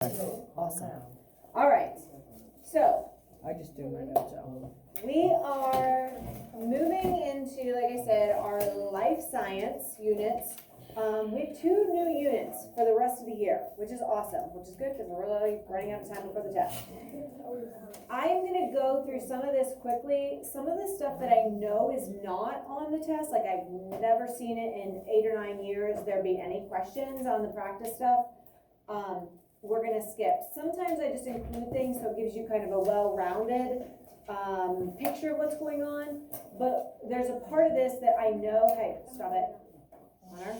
Awesome. All right, so I just do my notes out. we are moving into, like I said, our life science units. We have 2 new units for the rest of the year, which is awesome, which is good because we're really running out of time before the test. I am going to go through some of this quickly. Some of the stuff that I know is not on the test, like I've never seen it in 8 or 9 years, there be any questions on the practice stuff. We're going to skip. Sometimes I just include things so it gives you kind of a well-rounded picture of what's going on. But there's a part of this that I know, hey, stop it, Hunter,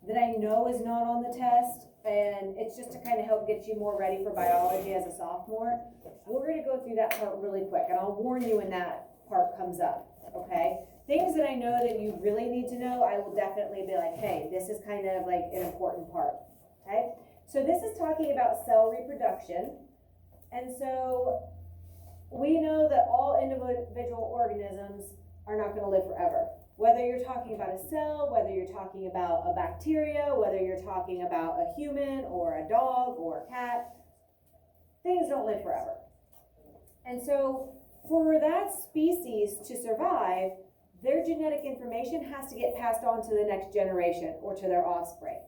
that I know is not on the test, and it's just to kind of help get you more ready for biology as a sophomore. We're going to go through that part really quick, and I'll warn you when that part comes up, okay? Things that I know that you really need to know, I will definitely be like, hey, this is kind of like an important part, okay? So this is talking about cell reproduction, and so we know that all individual organisms are not going to live forever. Whether you're talking about a cell, whether you're talking about a bacteria, whether you're talking about a human or a dog or a cat, things don't live forever. And so for that species to survive, their genetic information has to get passed on to the next generation or to their offspring.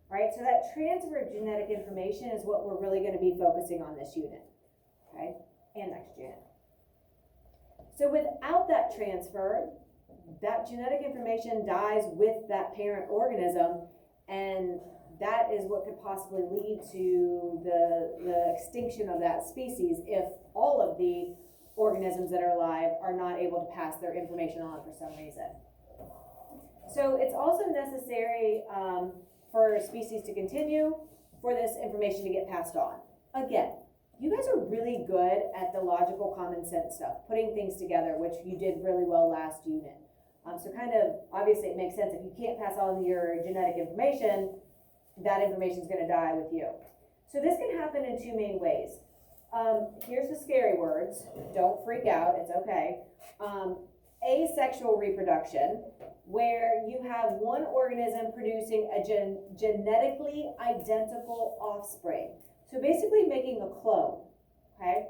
Right, so that transfer of genetic information is what we're really going to be focusing on this unit, okay, and next unit. So without that transfer, that genetic information dies with that parent organism, and that is what could possibly lead to the extinction of that species if all of the organisms that are alive are not able to pass their information on for some reason. So it's also necessary for a species to continue, for this information to get passed on. Again, you guys are really good at the logical common sense stuff, putting things together, which you did really well last unit. So kind of, obviously it makes sense if you can't pass on your genetic information, that information is gonna die with you. So this can happen in 2 main ways. Here's the scary words, don't freak out, it's okay. Asexual reproduction, where you have one organism producing a genetically identical offspring. So basically making a clone, okay?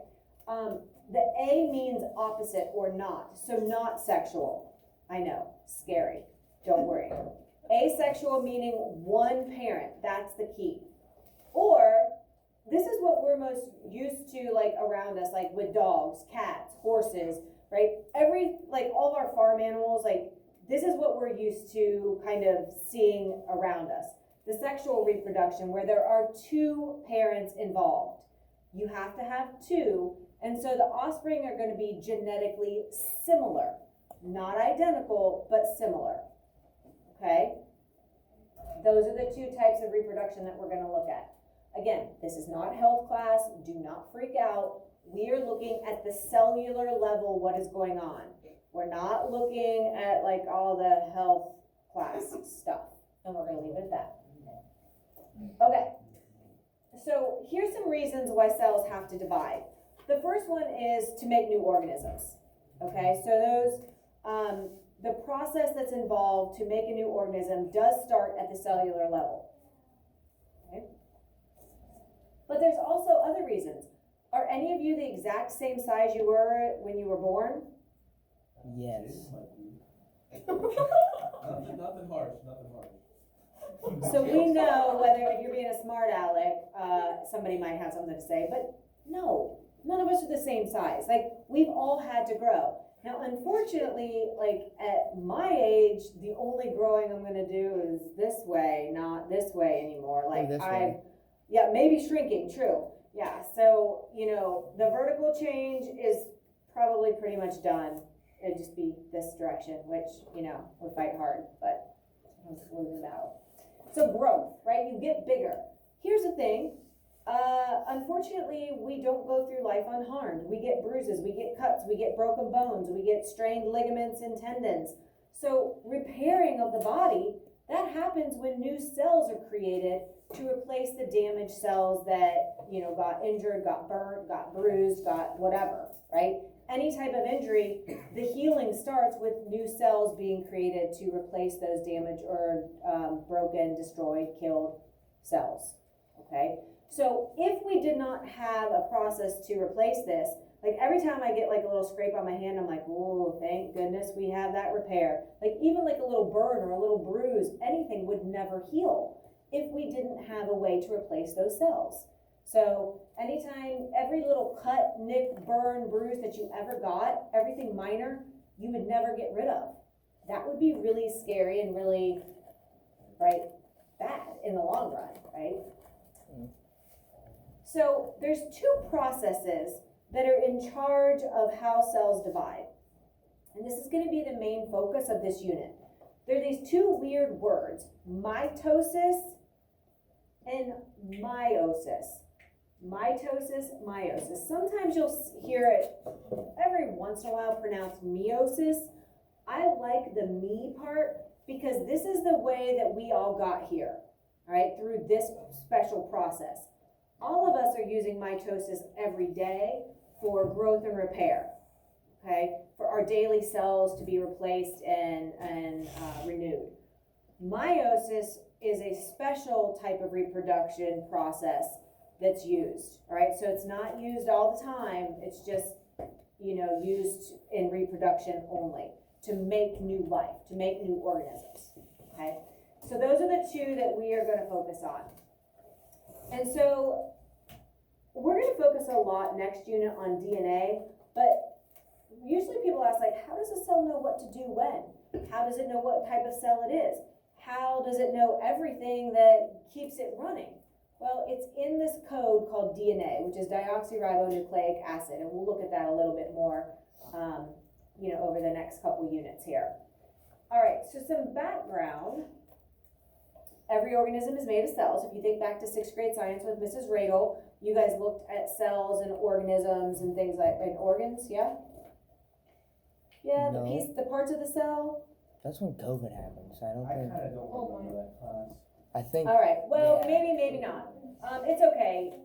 The A means opposite or not, so not sexual. I know, scary, don't worry. Asexual meaning one parent, that's the key. Or, this is what we're most used to like around us, like with dogs, cats, horses, right? All of our farm animals, like this is what we're used to kind of seeing around us. The sexual reproduction where there are 2 parents involved. You have to have 2, and so the offspring are going to be genetically similar. Not identical, but similar, okay? Those are the 2 types of reproduction that we're going to look at. Again, this is not health class, do not freak out. We are looking at the cellular level, what is going on. We're not looking at like all the health class stuff, and we're going to leave it at that. Okay, so here's some reasons why cells have to divide. The first one is to make new organisms. Okay, so those, the process that's involved to make a new organism does start at the cellular level. Okay, but there's also other reasons. Are any of you the exact same size you were when you were born? Yes. Nothing harsh, nothing harsh. So we know whether if you're being a smart aleck, somebody might have something to say, but no, none of us are the same size. Like, we've all had to grow. Now, unfortunately, like at my age, the only growing I'm gonna do is this way, not this way anymore. Like yeah, maybe shrinking, true. Yeah, so, you know, the vertical change is probably pretty much done. It'd just be this direction, which, you know, would fight hard, but I'll smooth it out. So growth, right? You get bigger. Here's the thing. Unfortunately, we don't go through life unharmed. We get bruises, we get cuts, we get broken bones, we get strained ligaments and tendons. So repairing of the body, that happens when new cells are created to replace the damaged cells that, you know, got injured, got burnt, got bruised, got whatever, right? Any type of injury, the healing starts with new cells being created to replace those damaged or broken, destroyed, killed cells, okay? So if we did not have a process to replace this, like every time I get like a little scrape on my hand, I'm like, oh, thank goodness we have that repair. Like even like a little burn or a little bruise, anything would never heal if we didn't have a way to replace those cells. So anytime, every little cut, nick, burn, bruise that you ever got, everything minor, you would never get rid of. That would be really scary and really, right, bad in the long run, right? So there's two processes that are in charge of how cells divide. And this is going to be the main focus of this unit. There are these two weird words, mitosis and meiosis. Mitosis, meiosis. Sometimes you'll hear it every once in a while pronounced meiosis. I like the me part because this is the way that we all got here, all right, through this special process. All of us are using mitosis every day for growth and repair, okay, for our daily cells to be replaced and renewed. Meiosis is a special type of reproduction process that's used, all right? So it's not used all the time. It's just, used in reproduction only to make new life, to make new organisms, okay? So those are the two that we are going to focus on. And so we're going to focus a lot next unit on DNA, but usually people ask, like, how does a cell know what to do when? How does it know what type of cell it is? How does it know everything that keeps it running? Well, it's in this code called DNA, which is deoxyribonucleic acid, and we'll look at that a little bit more, over the next couple units here. All right, so some background. Every organism is made of cells. If you think back to 6th grade science with Mrs. Radel, you guys looked at cells and organisms and things like, and organs, yeah? Yeah, No. the parts of the cell. That's when COVID happened, so I don't I think. kinda don't remember that class. I think. All right, well, Yeah. maybe not. It's okay.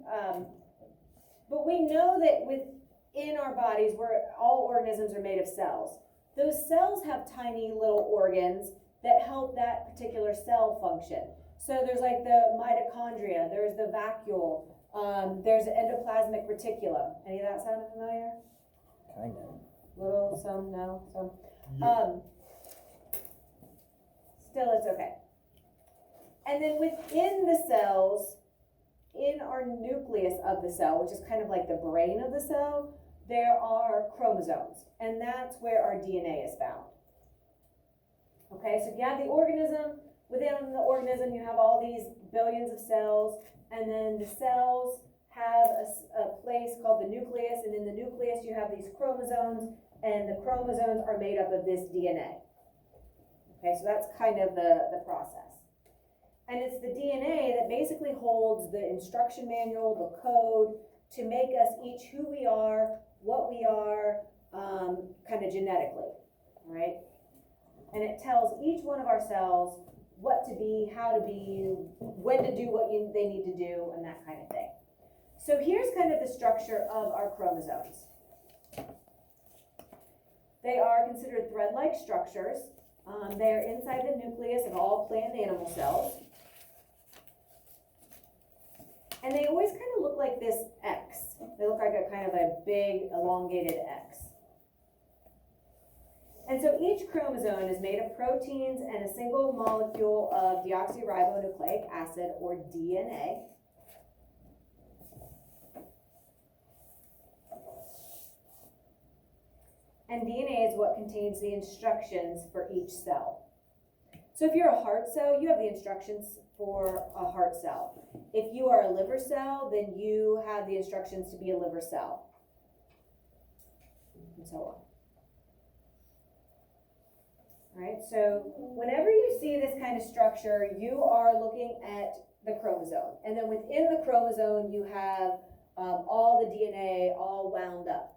But we know that within our bodies, all organisms are made of cells. Those cells have tiny little organs that help that particular cell function. So there's like the mitochondria, there's the vacuole, there's the endoplasmic reticulum. Any of that sound familiar? Kind of. Little, some, no, some. Still, it's okay. And then within the cells, in our nucleus of the cell, which is kind of like the brain of the cell, there are chromosomes, and that's where our DNA is found. Okay, so if you have the organism, within the organism you have all these billions of cells, and then the cells have a place called the nucleus, and in the nucleus you have these chromosomes, and the chromosomes are made up of this DNA. Okay, so that's kind of the process. And it's the DNA that basically holds the instruction manual, the code, to make us each who we are, what we are, kind of genetically, all right? And it tells each one of our cells what to be, how to be, when to do what they need to do, and that kind of thing. So here's kind of the structure of our chromosomes. They are considered thread-like structures. They are inside the nucleus of all plant and animal cells. And they always kind of look like this X. They look like a kind of a big, elongated X. And so each chromosome is made of proteins and a single molecule of deoxyribonucleic acid, or DNA. And DNA is what contains the instructions for each cell. So if you're a heart cell, you have the instructions for a heart cell. If you are a liver cell, then you have the instructions to be a liver cell, and so on. All right, so whenever you see this kind of structure, you are looking at the chromosome. And then within the chromosome, you have all the DNA all wound up.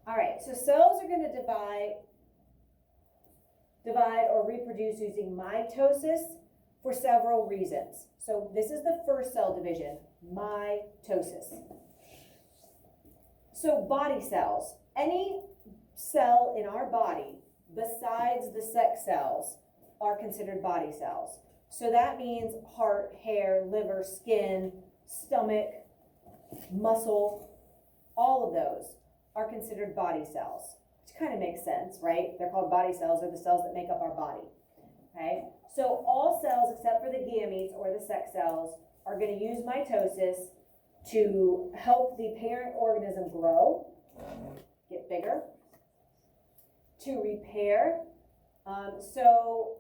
All right, so cells are going to divide or reproduce using mitosis for several reasons. So this is the first cell division, mitosis. So body cells, any cell in our body besides the sex cells are considered body cells. So that means heart, hair, liver, skin, stomach, muscle, all of those are considered body cells, which kind of makes sense, right? They're called body cells, they're the cells that make up our body, okay? So all cells except for the gametes or the sex cells are going to use mitosis to help the parent organism grow, get bigger, to repair. So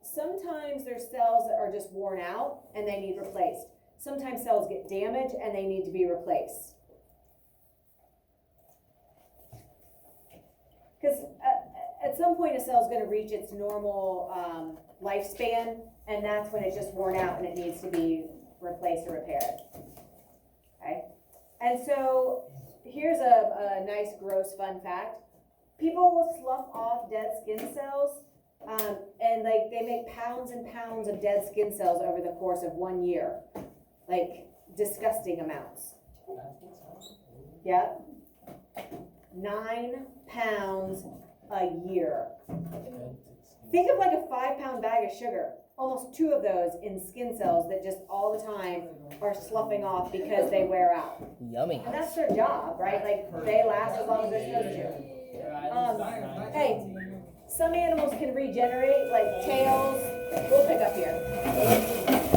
sometimes there's cells that are just worn out and they need replaced. Sometimes cells get damaged and they need to be replaced. Because at some point a cell is going to reach its normal lifespan, and that's when it's just worn out and it needs to be replaced or repaired. Okay? And so here's a nice gross fun fact. People will slough off dead skin cells, and like they make pounds and pounds of dead skin cells over the course of 1 year. Like disgusting amounts. Yep. 9 pounds a year. Think of like a 5-pound bag of sugar. Almost 2 of those in skin cells that just all the time are sloughing off because they wear out. Yummy. And that's their job, right? Like they last as long as they're supposed to. Hey, some animals can regenerate, like tails. We'll pick up here.